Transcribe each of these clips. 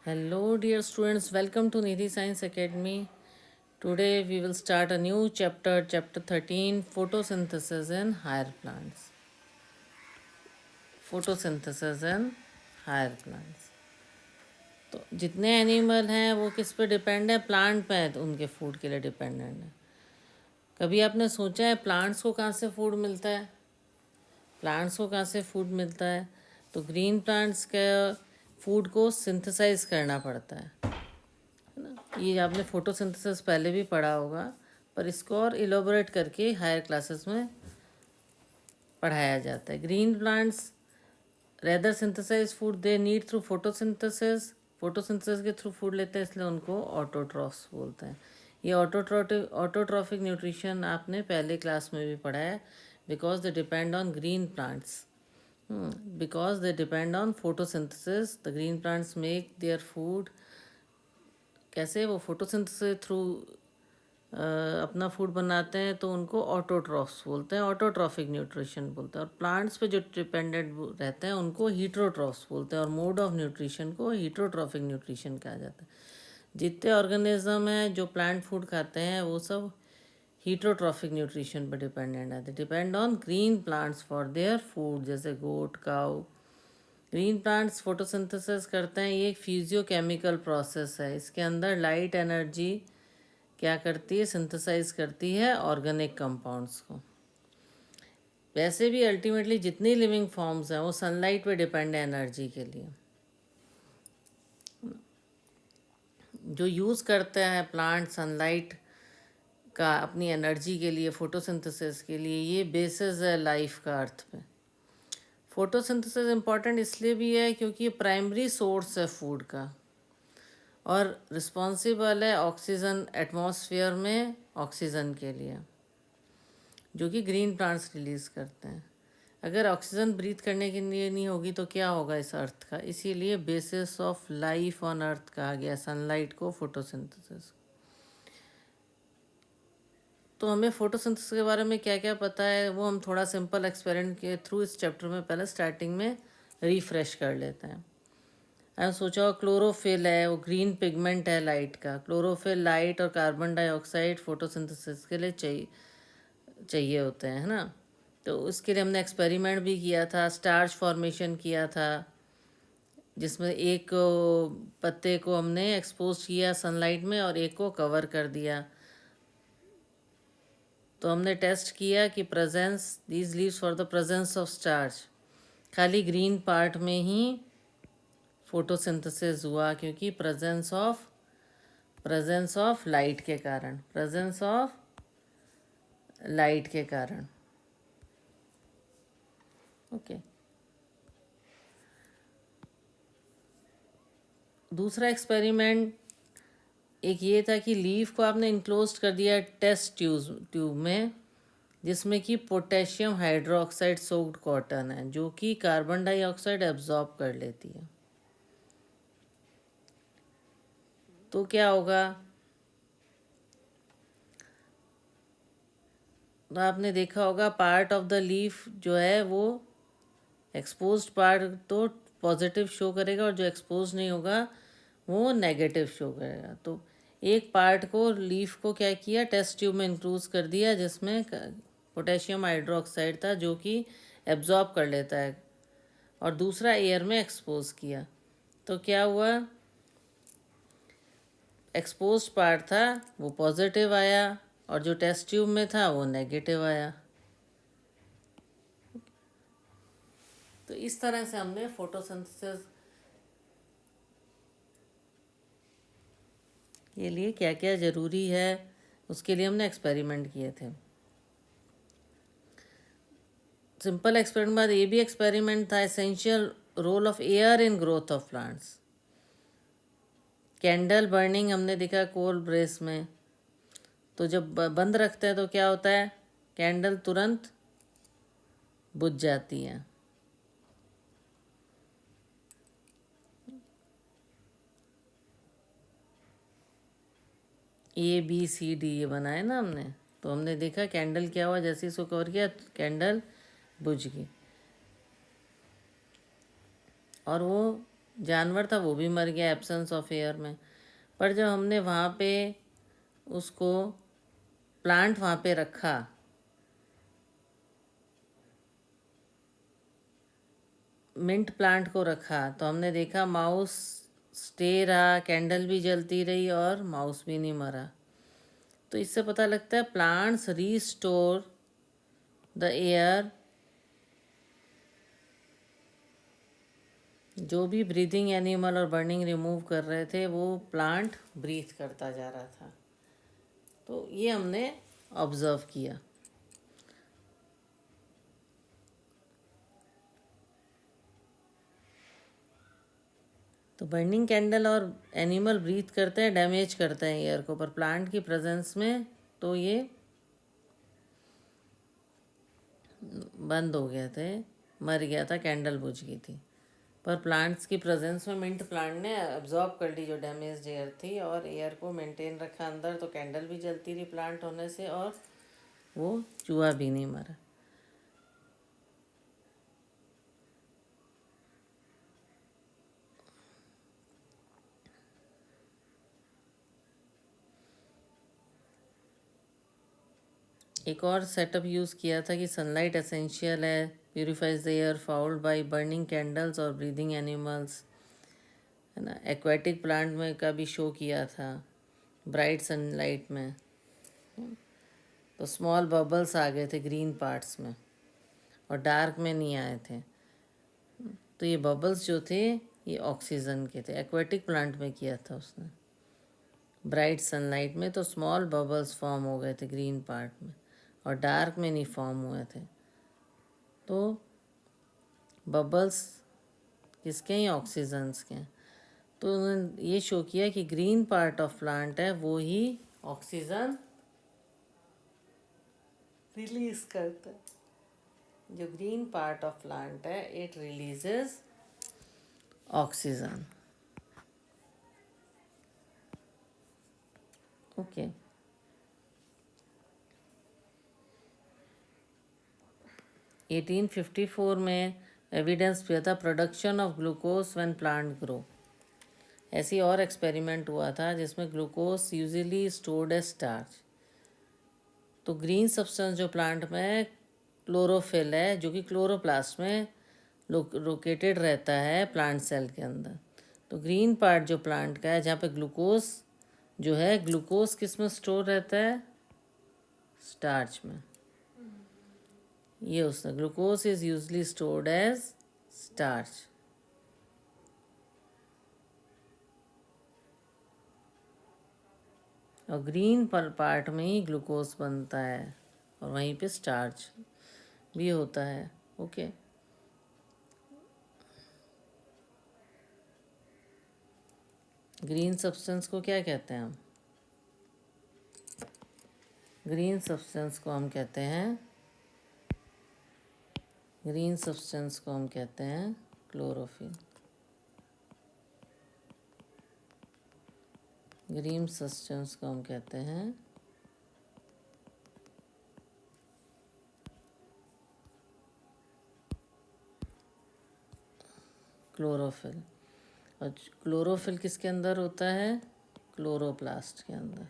Hello, dear students. Welcome to Nidhi Science Academy. Today we will start a new chapter, chapter 13, photosynthesis in higher plants. Photosynthesis in higher plants. तो जितने animal हैं वो किस पे depend है? Plant पे है, तो उनके फूड के लिए डिपेंडेंट है। कभी आपने सोचा है प्लांट्स को कहाँ से फूड मिलता है? प्लांट्स को कहाँ से फूड मिलता है? तो ग्रीन प्लांट्स के फूड को सिंथेसाइज करना पड़ता है ना। ये आपने फोटोसिंथेसिस पहले भी पढ़ा होगा, पर इसको और इलोबोरेट करके हायर क्लासेस में पढ़ाया जाता है। Green plants rather synthesize food they need through photosynthesis. Photosynthesis के थ्रू फूड लेते हैं, इसलिए उनको ऑटोट्रॉफ्स बोलते हैं। ये ऑटोट्रॉफिक न्यूट्रिशन आपने पहले क्लास में भी पढ़ा है। Because they depend on green plants, because they depend on photosynthesis, the green plants make their food. कैसे? वो फोटोसिंथेसिस थ्रू अपना फूड बनाते हैं, तो उनको ऑटोट्रॉफ्स बोलते हैं, ऑटोट्रॉफिक न्यूट्रिशन बोलते हैं। और प्लांट्स पे जो डिपेंडेंट रहते हैं उनको हीटरोट्रॉफ्स बोलते हैं, और मोड ऑफ न्यूट्रिशन को हीटरोट्रॉफिक न्यूट्रिशन कहा जाता है। जितने ऑर्गेनिज्म हैं जो प्लांट फूड खाते हैं वो सब हीटरोट्रॉफिक न्यूट्रिशन पर डिपेंडेंट है। They depend on green plants for their food, जैसे गोट, काऊ। ग्रीन प्लांट्स फोटोसिंथेसिस करते हैं, ये एक फिजियोकेमिकल प्रोसेस है। इसके अंदर लाइट एनर्जी क्या करती है? सिंथेसाइज करती है ऑर्गेनिक कंपाउंड्स को। वैसे भी अल्टीमेटली जितनी लिविंग फॉर्म्स हैं वो सनलाइट पे डिपेंड है एनर्जी के लिए। जो यूज़ करते हैं प्लांट सनलाइट का अपनी एनर्जी के लिए, फोटोसिंथेसिस के लिए, ये बेसिस है लाइफ का अर्थ पे। फोटोसिंथेसिस इम्पॉर्टेंट इसलिए भी है क्योंकि ये प्राइमरी सोर्स है फूड का, और रिस्पॉन्सिबल है ऑक्सीजन, एटमॉस्फेयर में ऑक्सीजन के लिए, जो कि ग्रीन प्लांट्स रिलीज़ करते हैं। अगर ऑक्सीजन ब्रीथ करने के लिए नहीं होगी तो क्या होगा इस अर्थ का? इसीलिए basis of life on earth कहा गया सनलाइट को, फोटोसिंथेसिस। तो हमें फोटोसिंथेसिस के बारे में क्या क्या पता है वो हम थोड़ा सिंपल एक्सपेरिमेंट के थ्रू इस चैप्टर में पहले स्टार्टिंग में रिफ्रेश कर लेते हैं। मैंने सोचा क्लोरोफिल है, वो ग्रीन पिगमेंट है लाइट का। क्लोरोफिल लाइट और कार्बन डाइऑक्साइड फोटोसिंथेसिस के लिए चाहिए होते हैं, है ना। तो उसके लिए हमने एक्सपेरिमेंट भी किया था, स्टार्च फॉर्मेशन किया था, जिसमें एक पत्ते को हमने एक्सपोज किया सनलाइट में और एक को कवर कर दिया। तो हमने टेस्ट किया कि presence these leaves for the presence of starch, खाली ग्रीन पार्ट में ही फोटोसिंथेसिस हुआ, क्योंकि प्रेजेंस ऑफ लाइट के कारण, प्रेजेंस ऑफ लाइट के कारण। ओके। दूसरा एक्सपेरिमेंट एक ये था कि लीफ को आपने इनक्लोज कर दिया टेस्ट ट्यूब में, जिसमें कि पोटेशियम हाइड्रोक्साइड सोक्ड कॉटन है, जो कि कार्बन डाइऑक्साइड एब्जॉर्ब कर लेती है। तो क्या होगा? तो आपने देखा होगा पार्ट ऑफ द लीफ जो है वो एक्सपोज्ड पार्ट तो पॉजिटिव शो करेगा, और जो एक्सपोज नहीं होगा वो नेगेटिव शो करेगा। तो एक पार्ट को, लीफ को क्या किया, टेस्ट ट्यूब में इंक्लूज कर दिया, जिसमें पोटेशियम हाइड्रोक्साइड था जो कि एब्जॉर्ब कर लेता है, और दूसरा एयर में एक्सपोज किया। तो क्या हुआ? एक्सपोज्ड पार्ट था वो पॉजिटिव आया, और जो टेस्ट ट्यूब में था वो नेगेटिव आया। तो इस तरह से हमने फोटोसिंथेसिस के लिए क्या क्या ज़रूरी है उसके लिए हमने एक्सपेरिमेंट किए थे। सिंपल एक्सपेरिमेंट बाद ये भी एक्सपेरिमेंट था, essential role of air in growth of plants. Candle burning हमने देखा कोल ब्रेस में, तो जब बंद रखते हैं तो क्या होता है? कैंडल तुरंत बुझ जाती है। ABCD ये बनाए ना हमने, तो हमने देखा कैंडल क्या हुआ, जैसे इसको कवर किया कैंडल बुझ गई, और वो जानवर था वो भी मर गया एब्सेंस ऑफ एयर में। पर जब हमने वहाँ पे उसको प्लांट वहाँ पे रखा, मिंट प्लांट को रखा, तो हमने देखा माउस स्टे रहा, कैंडल भी जलती रही और माउस भी नहीं मरा। तो इससे पता लगता है प्लांट्स रीस्टोर द एयर। जो भी ब्रीदिंग एनिमल और बर्निंग रिमूव कर रहे थे वो प्लांट ब्रीथ करता जा रहा था। तो ये हमने ऑब्जर्व किया। तो बर्निंग कैंडल और एनिमल ब्रीथ करते हैं, डैमेज करते हैं एयर को, पर प्लांट की प्रेजेंस में तो ये बंद हो गए थे, मर गया था, कैंडल बुझ गई थी। पर प्लांट्स की प्रेजेंस में मिंट प्लांट ने अब्जॉर्ब कर ली जो डैमेज एयर थी और एयर को मेंटेन रखा अंदर, तो कैंडल भी जलती रही प्लांट होने से और वो चूहा भी नहीं मरा। एक और सेटअप यूज़ किया था कि सनलाइट एसेंशियल है, purifies the air fouled by burning candles और ब्रीदिंग एनिमल्स, है ना। एक्वेटिक प्लांट में का भी शो किया था ब्राइट सनलाइट में, तो स्मॉल बबल्स आ गए थे ग्रीन पार्ट्स में और डार्क में नहीं आए थे। तो ये बबल्स जो थे ये ऑक्सीजन के थे। एक्वेटिक प्लांट में किया था उसने ब्राइट सनलाइट में, तो स्मॉल बबल्स फॉर्म हो गए थे ग्रीन पार्ट में और डार्क में नहीं फॉर्म हुए थे। तो बबल्स किसके हैं? ऑक्सीजन्स के हैं। तो उन्होंने ये शो किया कि ग्रीन पार्ट ऑफ प्लांट है वो ही ऑक्सीजन रिलीज करता है। जो ग्रीन पार्ट ऑफ प्लांट है इट रिलीजेस ऑक्सीजन। ओके। 1854 में एविडेंस किया था production of glucose when plant grow. ऐसी और एक्सपेरिमेंट हुआ था जिसमें glucose usually stored as starch. तो ग्रीन सब्सटेंस जो प्लांट में क्लोरोफिल है, जो कि क्लोरोप्लास्ट में लोकेटेड रहता है प्लांट सेल के अंदर। तो ग्रीन पार्ट जो प्लांट का है जहाँ पे ग्लूकोज जो है, ग्लूकोज किस में स्टोर रहता है? स्टार्च में। ये उसका glucose is usually stored as starch. और ग्रीन पार्ट में ही ग्लूकोज बनता है और वहीं पे स्टार्च भी होता है। ओके। ग्रीन सब्सटेंस को क्या कहते हैं हम? ग्रीन सब्सटेंस को हम कहते हैं क्लोरोफिल। ग्रीन सब्सटेंस को हम कहते हैं क्लोरोफिल। और क्लोरोफिल किसके अंदर होता है? क्लोरोप्लास्ट के अंदर।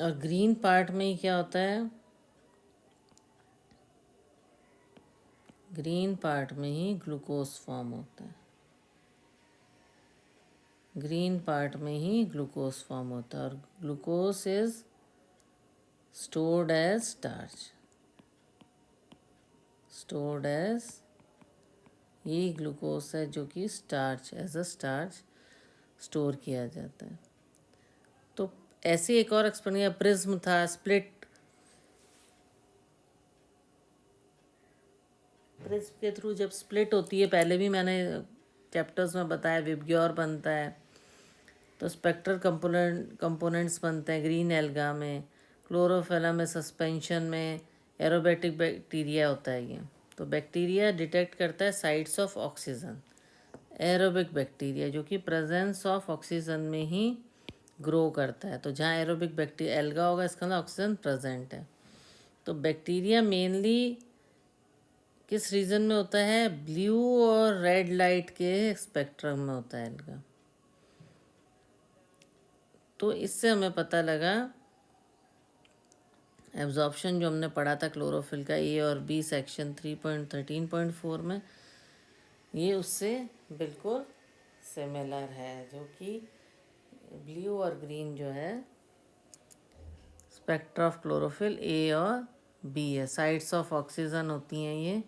और ग्रीन पार्ट में ही क्या होता है? ग्रीन पार्ट में ही ग्लूकोज फॉर्म होता है। ग्रीन पार्ट में ही ग्लूकोज फॉर्म होता है और glucose is stored as starch. Stored as, ये ग्लूकोज है जो कि starch, as a starch store किया जाता है। तो ऐसे एक और एक्सपेरिमेंट प्रिज्म था, स्प्लिट। प्रिज्म के थ्रू जब स्प्लिट होती है, पहले भी मैंने चैप्टर्स में बताया, विबग्योर बनता है। तो स्पेक्ट्रल कंपोनेंट्स बनते हैं ग्रीन एल्गा में, क्लोरोफिलम में, सस्पेंशन में, एरोबेटिक बैक्टीरिया होता है ये। तो बैक्टीरिया डिटेक्ट करता है sites of oxygen. Aerobic bacteria जो कि प्रेजेंस ऑफ ऑक्सीजन में ही ग्रो करता है। तो जहाँ एरोबिक बैक्टीरिया एल्गा होगा इसका अंदर ऑक्सीजन प्रेजेंट है। तो बैक्टीरिया मेनली किस रीजन में होता है? ब्लू और रेड लाइट के स्पेक्ट्रम में होता है इनका। तो इससे हमें पता लगा एब्जॉर्प्शन जो हमने पढ़ा था क्लोरोफिल का ए और बी सेक्शन 3.13.4 में, ये उससे बिल्कुल सिमिलर है, जो कि ब्लू और ग्रीन जो है स्पेक्ट्रा ऑफ क्लोरोफिल ए और बी है। साइड्स ऑफ ऑक्सीजन होती हैं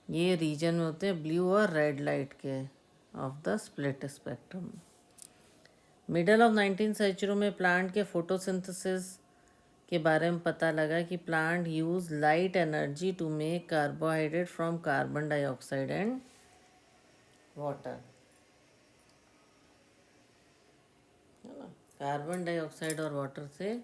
ये रीजन में होते हैं ब्लू और रेड लाइट के of the split spectrum. Middle of 19th century में प्लांट के फोटोसिंथेसिस के बारे में पता लगा कि plant use light energy to make carbohydrate from carbon dioxide and water, है ना। कार्बन डाइऑक्साइड और वाटर से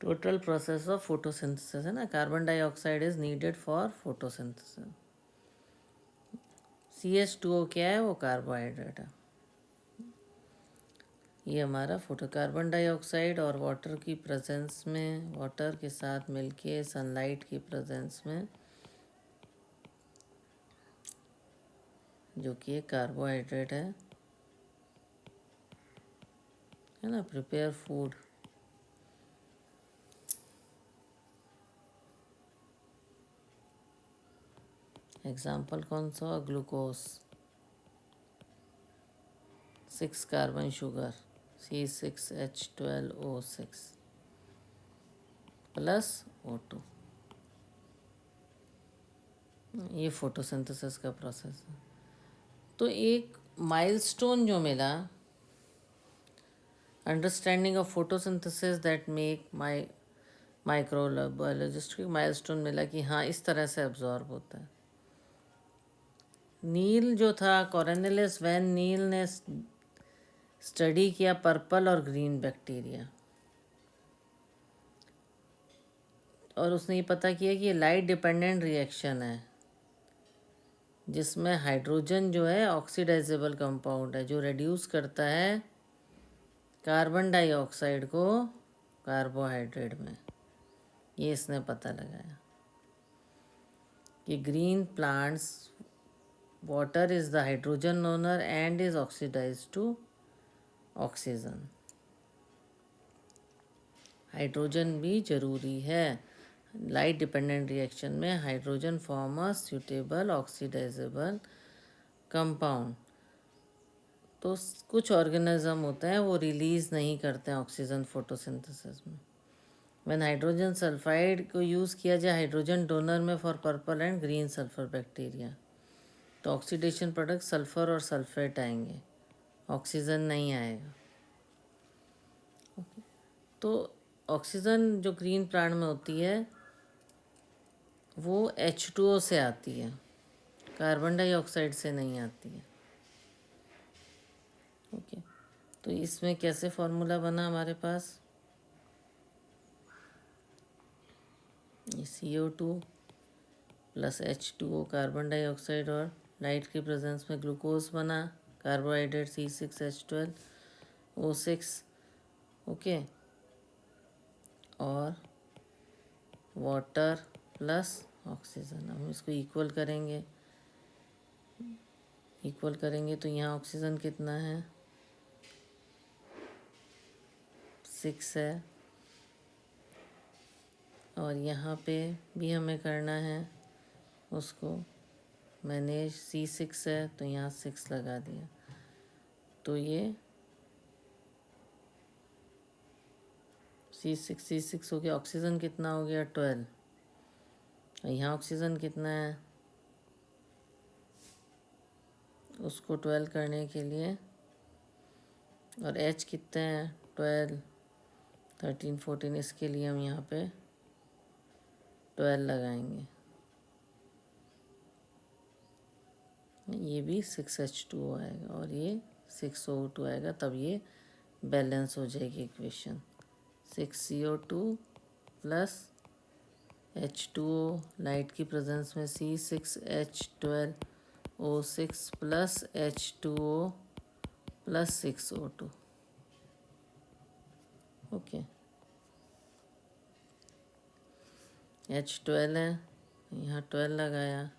टोटल प्रोसेस ऑफ फोटोसिंथेसिस, है ना। Carbon dioxide is needed for photosynthesis. CH2O क्या है? वो कार्बोहाइड्रेट है। ये हमारा फोटो कार्बन डाइऑक्साइड और वाटर की प्रेजेंस में, वाटर के साथ मिलके सनलाइट की प्रेजेंस में, जो कि एक कार्बोहाइड्रेट है ना, प्रिपेयर फूड। एग्जाम्पल कौन सा? Glucose, 6 carbon sugar C6H12O6 plus O2। ये फोटोसिंथेसिस का प्रोसेस है। तो एक माइलस्टोन जो मिला, understanding of photosynthesis that make microbiologist की माइलस्टोन मिला कि हाँ इस तरह से एब्जॉर्ब होता है। नील जो था, कॉर्नेलियस वैन नील ने स्टडी किया पर्पल और ग्रीन बैक्टीरिया, और उसने ये पता किया कि ये लाइट डिपेंडेंट रिएक्शन है, जिसमें हाइड्रोजन जो है ऑक्सीडाइजेबल कंपाउंड है, जो रिड्यूस करता है कार्बन डाइऑक्साइड को कार्बोहाइड्रेट में। ये इसने पता लगाया कि green plants water is the hydrogen donor and is oxidised to oxygen. Hydrogen भी जरूरी है। लाइट डिपेंडेंट रिएक्शन में hydrogen form a suitable oxidisable compound. तो कुछ ऑर्गेनिज्म होते हैं वो रिलीज़ नहीं करते हैं ऑक्सीजन फोटोसिंथेसिस में। व्हेन हाइड्रोजन सल्फाइड को यूज़ किया जाए हाइड्रोजन डोनर में for purple and green sulphur bacteria, तो ऑक्सीडेशन प्रोडक्ट सल्फर और सल्फेट आएंगे, ऑक्सीजन नहीं आएगा। तो ऑक्सीजन जो ग्रीन प्लांट में होती है वो H2O से आती है, कार्बन डाइऑक्साइड से नहीं आती है। ओके, तो इसमें कैसे फॉर्मूला बना हमारे पास? ये CO2 plus H2O carbon dioxide और लाइट की प्रेजेंस में ग्लूकोज बना, कार्बोहाइड्रेट C6H12O6, ओके, और वाटर प्लस ऑक्सीजन। हम इसको इक्वल करेंगे तो यहाँ ऑक्सीजन कितना है? 6 है, और यहाँ पे भी हमें करना है उसको मैनेज। C6 है तो यहाँ 6 लगा दिया, तो ये C6 हो गया। ऑक्सीजन कितना हो गया? 12। यहाँ ऑक्सीजन कितना है? उसको 12 करने के लिए, और H कितने हैं? 12, 13, 14, इसके लिए हम यहाँ पे 12 लगाएंगे। ये भी 6H2O आएगा और ये 6O2 आएगा, तब ये बैलेंस हो जाएगी equation. 6CO2 plus H2O, light की प्रेजेंस में C6H12O6 plus H2O plus 6O2, okay. H12 है, यहाँ 12 लगाया,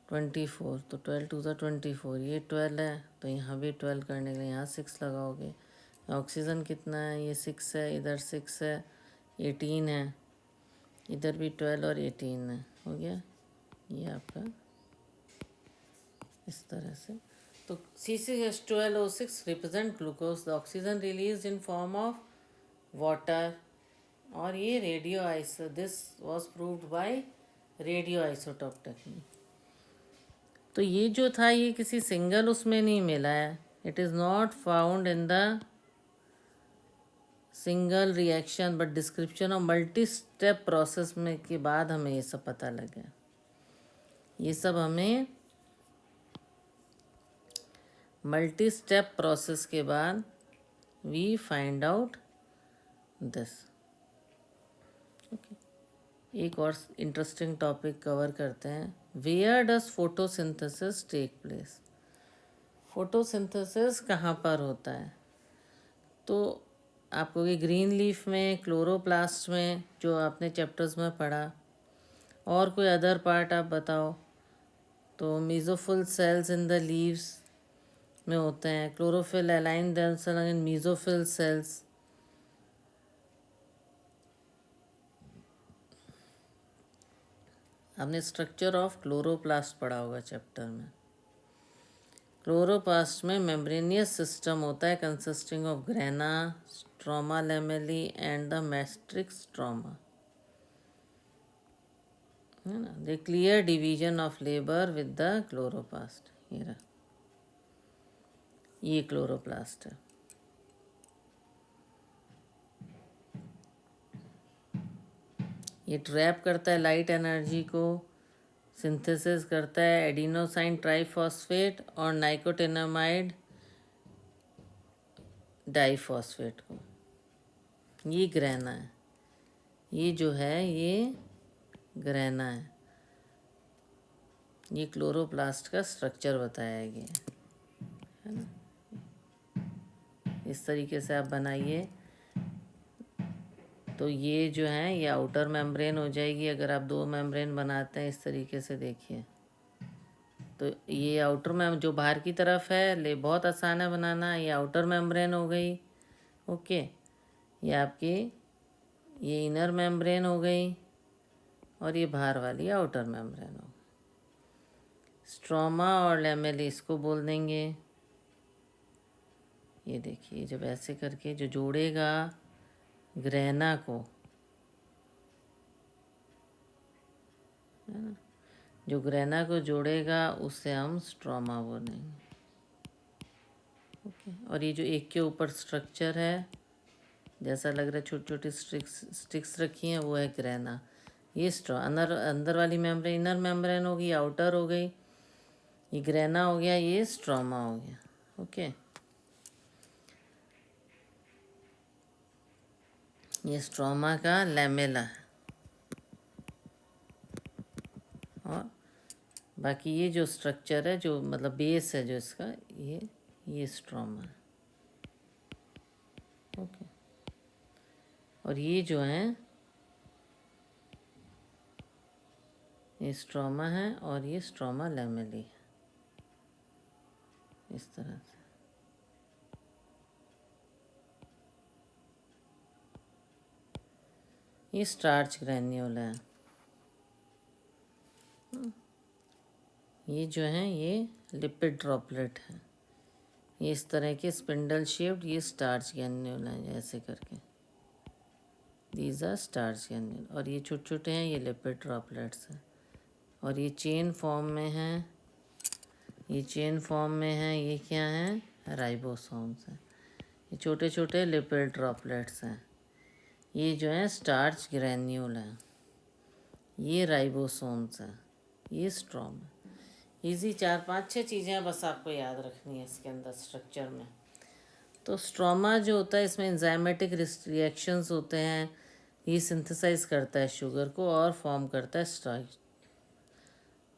24, तो 12 टू ज़ा 24, ये 12 है तो यहाँ भी 12 करने के लिए यहाँ 6 लगाओगे। ऑक्सीजन कितना है, ये 6 है, इधर 6 है, 18 है, इधर भी 12 और 18 है, हो गया ये आपका इस तरह से। तो C6H12O6 represent glucose, the oxygen release in form of water, और ये radio iso, this was proved bye radio isotope technique. तो ये जो था ये किसी सिंगल उसमें नहीं मिला है, it is not found in the single reaction but description of multi step process में के बाद हमें ये सब पता लगा। ये सब हमें मल्टी स्टेप प्रोसेस के बाद we find out this. Okay, एक और इंटरेस्टिंग टॉपिक कवर करते हैं, where does photosynthesis take place. Photosynthesis कहाँ पर होता है, तो आपको ये ग्रीन लीफ में, क्लोरोप्लास्ट में, जो आपने चैप्टर्स में पढ़ा, और कोई अदर पार्ट आप बताओ। तो mesophyll cells in the leaves में होते हैं, क्लोरोफिल अलाइन देमसेल्व्स इन मीजोफिल सेल्स। आपने स्ट्रक्चर ऑफ क्लोरोप्लास्ट पढ़ा होगा चैप्टर में। क्लोरोप्लास्ट में मेम्ब्रेनियस सिस्टम होता है consisting of grana, stroma lamellae and the matrix stroma, है ना। The clear division of labour with the chloroplast, ये क्लोरोप्लास्ट है। ये ट्रैप करता है लाइट एनर्जी को, सिंथेसिस करता है एडिनोसाइन ट्राइफॉस्फेट और नाइकोटिनामाइड डाइफॉस्फेट को। ये ग्रेना है, ये जो है ये ग्रेना है। ये क्लोरोप्लास्ट का स्ट्रक्चर बताया गया है ना। इस तरीके से आप बनाइए तो ये जो है ये आउटर मेम्ब्रेन हो जाएगी। अगर आप 2 मेम्ब्रेन बनाते हैं इस तरीके से, देखिए तो ये आउटर जो बाहर की तरफ है ले बहुत आसान है बनाना, ये आउटर मेम्ब्रेन हो गई। ओके, ये आपकी ये इनर मेम्ब्रेन हो गई और ये बाहर वाली आउटर मेम्ब्रेन हो गई। स्ट्रोमा और लेमेली इसको बोल देंगे। ये देखिए जब ऐसे करके जो जोड़ेगा ग्रेना को, है ना, जो ग्रेना को जोड़ेगा उससे हम स्ट्रोमा बोलेंगे। ओके, और ये जो एक के ऊपर स्ट्रक्चर है जैसा लग रहा है, छोटी छोटी स्टिक्स रखी हैं, वो है ग्रेना। ये अंदर वाली मेम्ब्रेन इनर मेम्ब्रेन हो गई, आउटर हो गई, ये ग्रेना हो गया, ये स्ट्रोमा हो गया। ओके, ये स्ट्रोमा का लैमेला है, और बाकी ये जो स्ट्रक्चर है, जो मतलब बेस है जो इसका, ये स्ट्रोमा है। ओके, और ये जो है ये स्ट्रोमा है और ये स्ट्रोमा लैमेली है, इस तरह से। ये स्टार्च ग्रैन्यूल है। ये जो है ये लिपिड ड्रॉपलेट है। ये इस तरह के स्पिंडल शेप्ड ये स्टार्च ग्रैन्यूल हैं, ऐसे करके दीज आर स्टार्च ग्रैन्यूल। और ये छोटे छोटे हैं, ये लिपिड ड्रॉपलेट्स हैं। और ये चेन फॉर्म में हैं, ये चेन फॉर्म में हैं। ये क्या हैं, राइबोसोम्स हैं। ये छोटे छोटे लिपिड ड्रॉपलेट्स हैं। ये जो है स्टार्च ग्रैन्यूल हैं, ये राइबोसोम्स हैं, ये स्ट्रोम है। ईजी 4-5-6 चीज़ें बस आपको याद रखनी है इसके अंदर स्ट्रक्चर में। तो स्ट्रोमा जो होता है इसमें एंजाइमेटिक रिएक्शंस होते हैं, ये सिंथेसाइज करता है शुगर को और फॉर्म करता है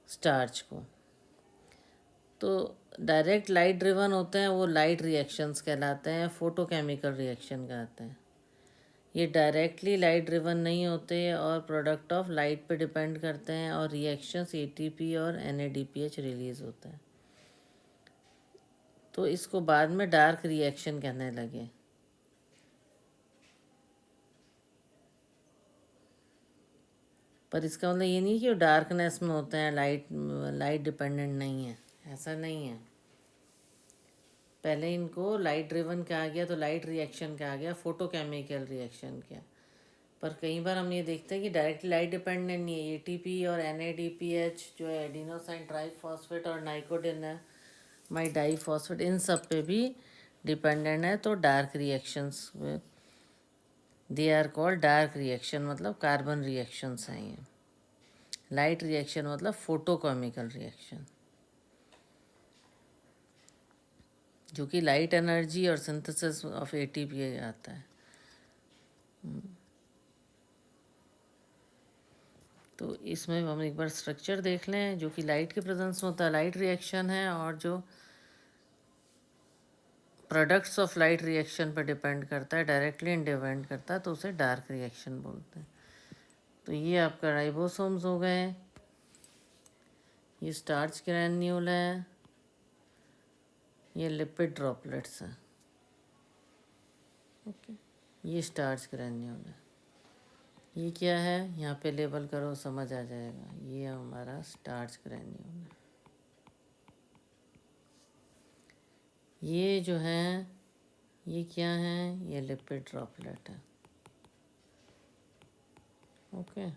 स्टार्च को। तो डायरेक्ट लाइट ड्रिवन होते हैं, वो लाइट रिएक्शंस कहलाते हैं, फोटोकेमिकल रिएक्शन कहते हैं। ये डायरेक्टली लाइट ड्रिवन नहीं होते और प्रोडक्ट ऑफ लाइट पे डिपेंड करते हैं, और रिएक्शंस एटीपी और एनएडीपीएच रिलीज होता है। तो इसको बाद में डार्क रिएक्शन कहने लगे। पर इसका मतलब ये नहीं कि वो डार्कनेस में होते हैं, लाइट डिपेंडेंट नहीं है, ऐसा नहीं है। पहले इनको लाइट ड्रिवन कहा गया तो लाइट रिएक्शन कहा गया, फोटोकेमिकल रिएक्शन किया। पर कई बार हम ये देखते हैं कि डायरेक्टली लाइट डिपेंडेंट नहीं है। एटीपी और एनएडीपीएच जो है एडिनोसाइन ट्राइफॉस्फेट और नाइकोटिन है माई डाईफॉस्फेट, इन सब पे भी डिपेंडेंट है। तो dark reactions they are called dark reaction, मतलब कार्बन रिएक्शंस हैं ये। लाइट रिएक्शन मतलब फोटोकेमिकल रिएक्शन, जो कि लाइट एनर्जी और सिंथेसिस ऑफ एटीपी आता है। तो इसमें हम एक बार स्ट्रक्चर देख लें, जो कि लाइट के प्रेजेंस में होता है लाइट रिएक्शन है, और जो प्रोडक्ट्स ऑफ लाइट रिएक्शन पर डिपेंड करता है, डायरेक्टली डिपेंड करता है, तो उसे डार्क रिएक्शन बोलते हैं। तो ये आपका राइबोसोम्स हो गए, ये स्टार्च ग्रैन्यूल है, ये लिपिड ड्रॉपलेट्स हैं। ओके, ये स्टार्च ग्रैन्यूल है। ये क्या है, यहाँ पे लेबल करो, समझ आ जाएगा। ये हमारा स्टार्च ग्रैन्यूल है। ये जो है, ये क्या है, ये लिपिड ड्रॉपलेट है। ओके,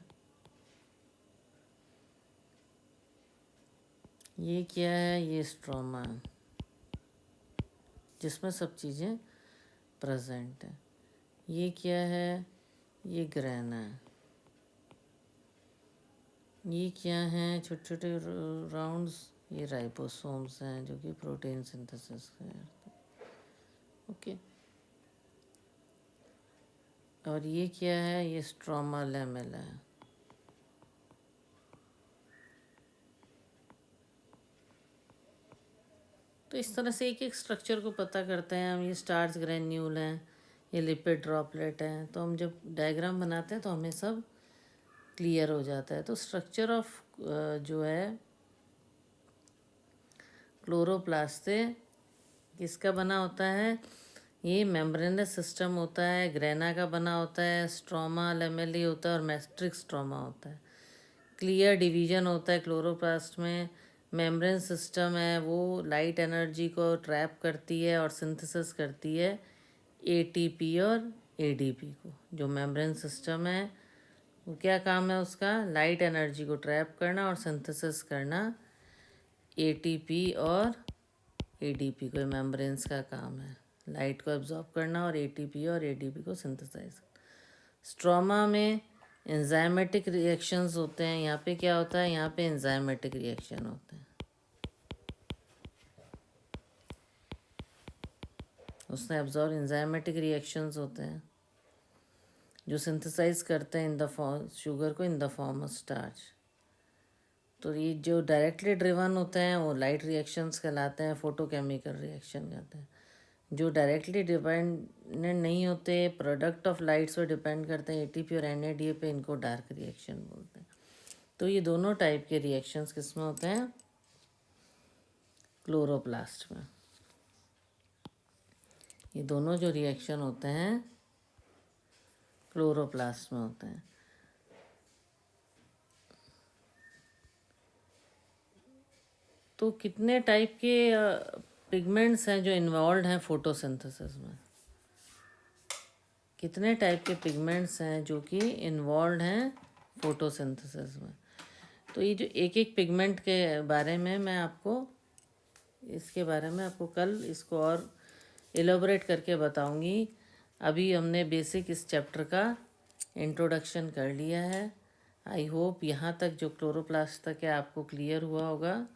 ये क्या है, ये स्ट्रोमा है, जिसमें सब चीज़ें प्रेजेंट है। ये क्या है, ये ग्रैना है। ये क्या है, छोटे छोटे राउंड्स, ये राइबोसोम्स हैं जो कि प्रोटीन सिंथेसिस करते हैं। ओके, और ये क्या है, ये स्ट्रोमा लैमेला है। तो इस तरह से एक एक स्ट्रक्चर को पता करते हैं हम। ये स्टार्च ग्रैन्यूल हैं, ये लिपिड ड्रॉपलेट हैं। तो हम जब डायग्राम बनाते हैं तो हमें सब क्लियर हो जाता है। तो स्ट्रक्चर ऑफ जो है क्लोरोप्लास्ट से किसका बना होता है, ये मेम्ब्रेनस सिस्टम होता है, ग्रेना का बना होता है, स्ट्रोमा लेमेली होता है और मैट्रिक्स स्ट्रोमा होता है। क्लियर डिवीजन होता है क्लोरोप्लास्ट में। मेम्ब्रेन सिस्टम है, वो लाइट एनर्जी को ट्रैप करती है और सिंथेसिस करती है एटीपी और एडीपी को। जो मेम्ब्रेन सिस्टम है वो क्या काम है उसका, लाइट एनर्जी को ट्रैप करना और सिंथेसिस करना एटीपी और एडीपी को। मेम्ब्रेन्स का काम है लाइट को एब्जॉर्ब करना और एटीपी और एडीपी को सिंथेसाइज। स्ट्रोमा में एंजाइमेटिक रिएक्शंस होते हैं। यहाँ पे क्या होता है, यहाँ पे एंजाइमेटिक रिएक्शन होते हैं। उसने एब्जॉर्ब एंजाइमेटिक रिएक्शंस होते हैं जो सिंथेसाइज करते हैं इन द फॉर्म शुगर को in the form of starch. तो ये जो डायरेक्टली ड्रिवन होते हैं वो लाइट रिएक्शंस कहलाते हैं, फोटोकेमिकल रिएक्शन कहते हैं। जो डायरेक्टली डिपेंडेंट नहीं होते, प्रोडक्ट ऑफ लाइट्स पे डिपेंड करते हैं, एटीपी और एनएडीए पे, इनको डार्क रिएक्शन बोलते हैं। तो ये दोनों टाइप के रिएक्शंस किस में होते हैं, क्लोरोप्लास्ट में। ये दोनों जो रिएक्शन होते हैं क्लोरोप्लास्ट में होते हैं। तो कितने टाइप के पिगमेंट्स हैं जो इन्वॉल्व हैं फोटोसिंथेसिस में, कितने टाइप के पिगमेंट्स हैं जो कि इन्वॉल्व हैं फोटोसिंथेसिस में। तो ये जो एक एक पिगमेंट के बारे में मैं आपको, इसके बारे में आपको कल इसको और एलोबरेट करके बताऊंगी। अभी हमने बेसिक इस चैप्टर का इंट्रोडक्शन कर लिया है। आई होप यहाँ तक जो क्लोरोप्लास्ट तक है आपको क्लियर हुआ होगा।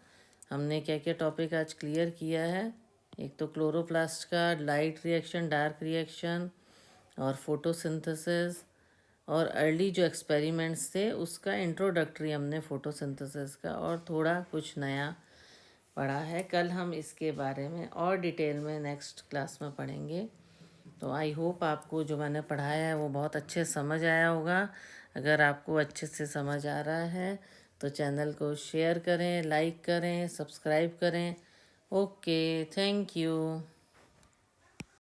हमने क्या क्या टॉपिक आज क्लियर किया है। एक तो क्लोरोप्लास्ट का लाइट रिएक्शन, डार्क रिएक्शन और फोटोसिंथेसिस, और अर्ली जो एक्सपेरिमेंट्स थे उसका इंट्रोडक्टरी हमने फोटोसिंथेसिस का, और थोड़ा कुछ नया पढ़ा है। कल हम इसके बारे में और डिटेल में नेक्स्ट क्लास में पढ़ेंगे। तो आई होप आपको जो मैंने पढ़ाया है वो बहुत अच्छे समझ आया होगा। अगर आपको अच्छे से समझ आ रहा है तो चैनल को शेयर करें, लाइक करें, सब्सक्राइब करें। Okay, thank you.